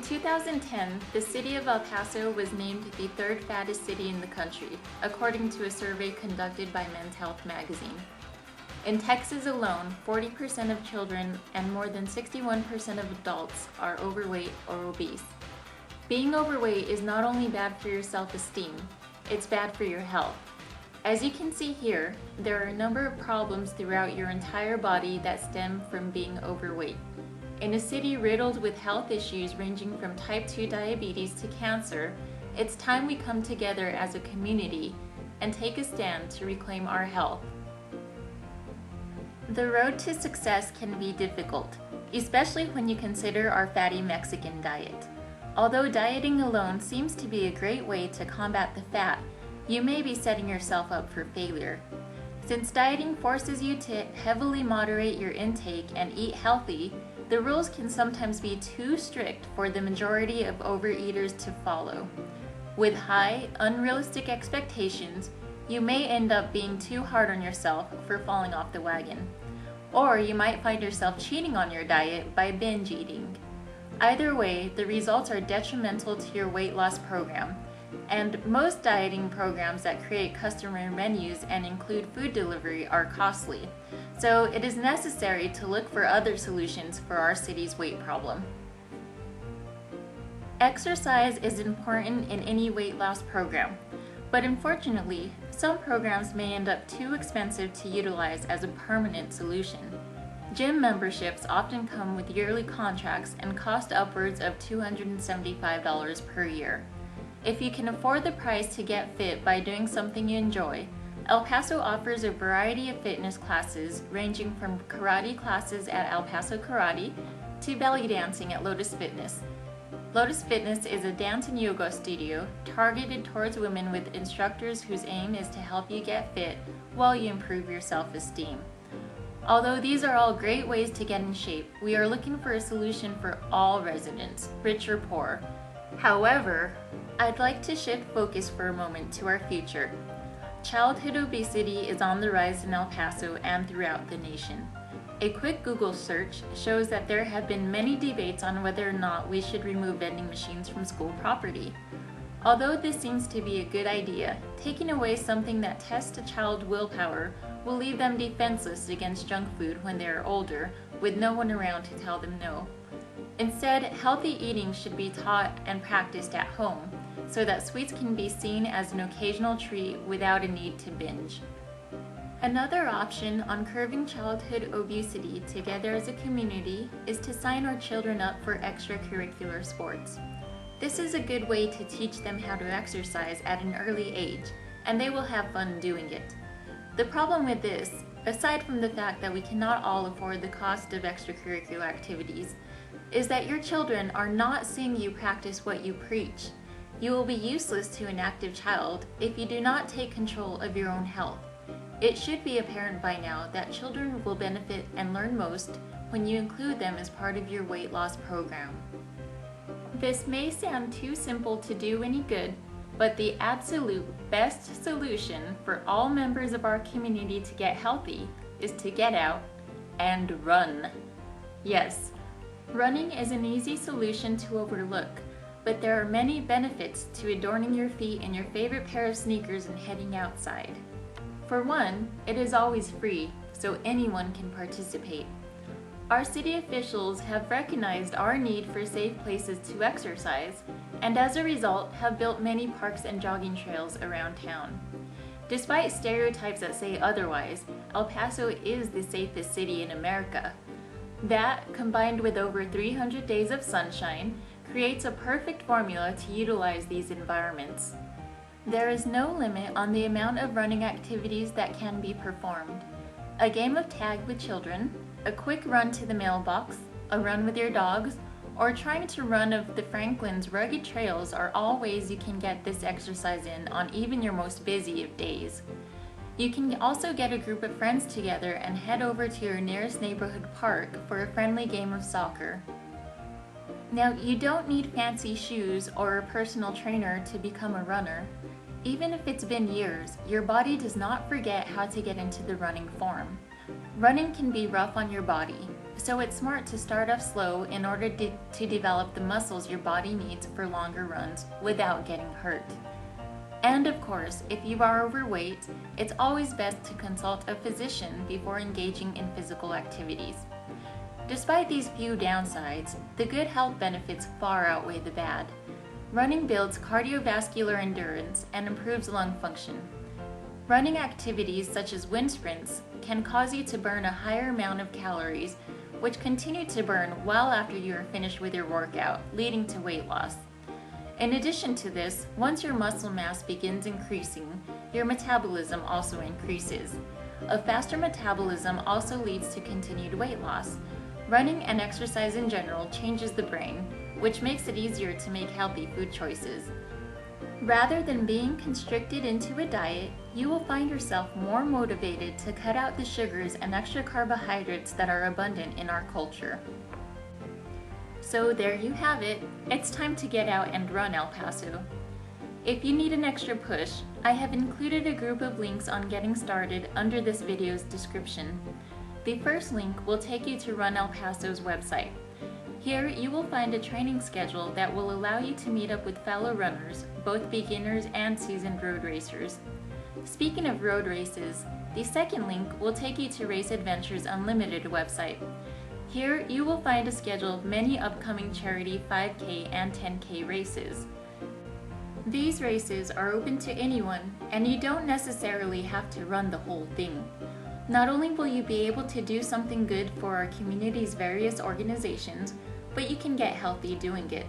2010, the city of El Paso was named the third fattest city in the country, according to a survey conducted by Men's Health magazine. In Texas alone, 40% of children and more than 61% of adults are overweight or obese. Being overweight is not only bad for your self-esteem, it's bad for your health. As you can see here, there are a number of problems throughout your entire body that stem from being overweight. In a city riddled with health issues ranging from type 2 diabetes to cancer, it's time we come together as a community and take a stand to reclaim our health. The road to success can be difficult, especially when you consider our fatty Mexican diet. Although dieting alone seems to be a great way to combat the fat, you may be setting yourself up for failure. Since dieting forces you to heavily moderate your intake and eat healthy, the rules can sometimes be too strict for the majority of overeaters to follow. With high, unrealistic expectations, you may end up being too hard on yourself for falling off the wagon. Or you might find yourself cheating on your diet by binge eating. Either way, the results are detrimental to your weight loss program, and most dieting programs that create customer menus and include food delivery are costly, so it is necessary to look for other solutions for our city's weight problem. Exercise is important in any weight loss program, but unfortunately, some programs may end up too expensive to utilize as a permanent solution. Gym memberships often come with yearly contracts and cost upwards of $275 per year. If you can afford the price to get fit by doing something you enjoy, El Paso offers a variety of fitness classes ranging from karate classes at El Paso Karate to belly dancing at Lotus Fitness. Lotus Fitness is a dance and yoga studio targeted towards women with instructors whose aim is to help you get fit while you improve your self-esteem. Although these are all great ways to get in shape, we are looking for a solution for all residents, rich or poor. However, I'd like to shift focus for a moment to our future. Childhood obesity is on the rise in El Paso and throughout the nation. A quick Google search shows that there have been many debates on whether or not we should remove vending machines from school property. Although this seems to be a good idea, taking away something that tests a child's willpower will leave them defenseless against junk food when they are older, with no one around to tell them no. Instead, healthy eating should be taught and practiced at home, so that sweets can be seen as an occasional treat without a need to binge. Another option on curbing childhood obesity together as a community is to sign our children up for extracurricular sports. This is a good way to teach them how to exercise at an early age, and they will have fun doing it. The problem with this, aside from the fact that we cannot all afford the cost of extracurricular activities, is that your children are not seeing you practice what you preach. You will be useless to an active child if you do not take control of your own health. It should be apparent by now that children will benefit and learn most when you include them as part of your weight loss program. This may sound too simple to do any good, but the absolute best solution for all members of our community to get healthy is to get out and run. Yes, running is an easy solution to overlook, but there are many benefits to adorning your feet in your favorite pair of sneakers and heading outside. For one, it is always free, so anyone can participate. Our city officials have recognized our need for safe places to exercise, and as a result have built many parks and jogging trails around town. Despite stereotypes that say otherwise, El Paso is the safest city in America. That, combined with over 300 days of sunshine, creates a perfect formula to utilize these environments. There is no limit on the amount of running activities that can be performed. A game of tag with children, a quick run to the mailbox, a run with your dogs, or trying to run of the Franklin's rugged trails are all ways you can get this exercise in on even your most busy of days. You can also get a group of friends together and head over to your nearest neighborhood park for a friendly game of soccer. Now, you don't need fancy shoes or a personal trainer to become a runner. Even if it's been years, your body does not forget how to get into the running form. Running can be rough on your body, so it's smart to start off slow in order to develop the muscles your body needs for longer runs without getting hurt. And of course, if you are overweight, it's always best to consult a physician before engaging in physical activities. Despite these few downsides, the good health benefits far outweigh the bad. Running builds cardiovascular endurance and improves lung function. Running activities such as wind sprints can cause you to burn a higher amount of calories, which continue to burn well after you are finished with your workout, leading to weight loss. In addition to this, once your muscle mass begins increasing, your metabolism also increases. A faster metabolism also leads to continued weight loss. Running and exercise in general changes the brain, which makes it easier to make healthy food choices. Rather than being constricted into a diet, you will find yourself more motivated to cut out the sugars and extra carbohydrates that are abundant in our culture. So there you have it. It's time to get out and run, El Paso. If you need an extra push, I have included a group of links on getting started under this video's description. The first link will take you to Run El Paso's website. Here you will find a training schedule that will allow you to meet up with fellow runners, both beginners and seasoned road racers. Speaking of road races, the second link will take you to Race Adventures Unlimited website. Here you will find a schedule of many upcoming charity 5K and 10K races. These races are open to anyone, and you don't necessarily have to run the whole thing. Not only will you be able to do something good for our community's various organizations, but you can get healthy doing it.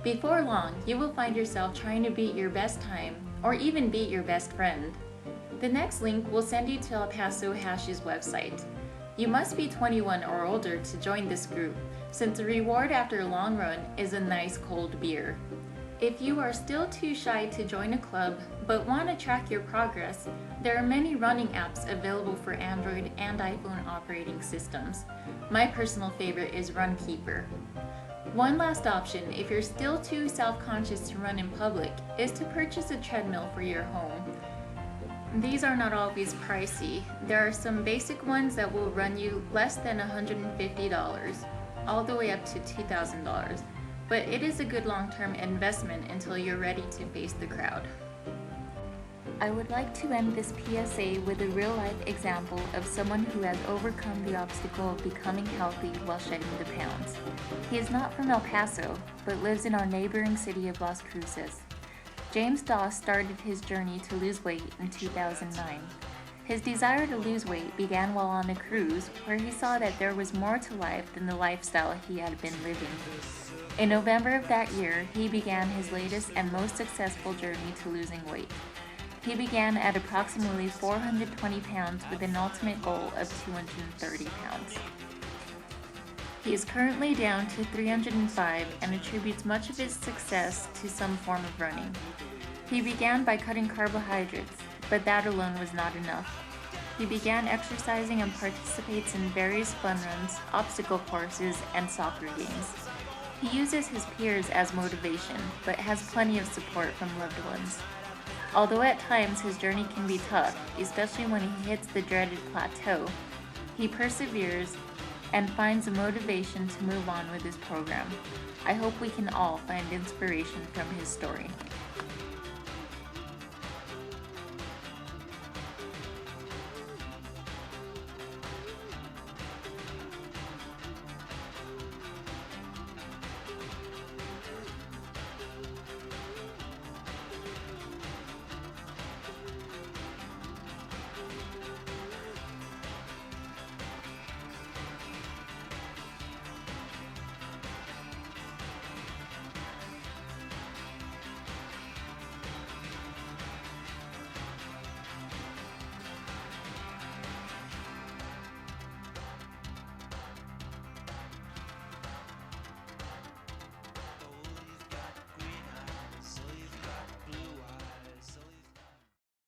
Before long, you will find yourself trying to beat your best time, or even beat your best friend. The next link will send you to El Paso Hash's website. You must be 21 or older to join this group, since the reward after a long run is a nice cold beer. If you are still too shy to join a club, but want to track your progress, there are many running apps available for Android and iPhone operating systems. My personal favorite is Runkeeper. One last option, if you're still too self-conscious to run in public, is to purchase a treadmill for your home. These are not always pricey. There are some basic ones that will run you less than $150, all the way up to $2,000. But it is a good long-term investment until you're ready to face the crowd. I would like to end this PSA with a real-life example of someone who has overcome the obstacle of becoming healthy while shedding the pounds. He is not from El Paso, but lives in our neighboring city of Las Cruces. James Doss started his journey to lose weight in 2009. His desire to lose weight began while on a cruise where he saw that there was more to life than the lifestyle he had been living. In November of that year, he began his latest and most successful journey to losing weight. He began at approximately 420 pounds with an ultimate goal of 230 pounds. He is currently down to 305 and attributes much of his success to some form of running. He began by cutting carbohydrates, but that alone was not enough. He began exercising and participates in various fun runs, obstacle courses, and soccer games. He uses his peers as motivation, but has plenty of support from loved ones. Although at times his journey can be tough, especially when he hits the dreaded plateau, he perseveres and finds a motivation to move on with his program. I hope we can all find inspiration from his story.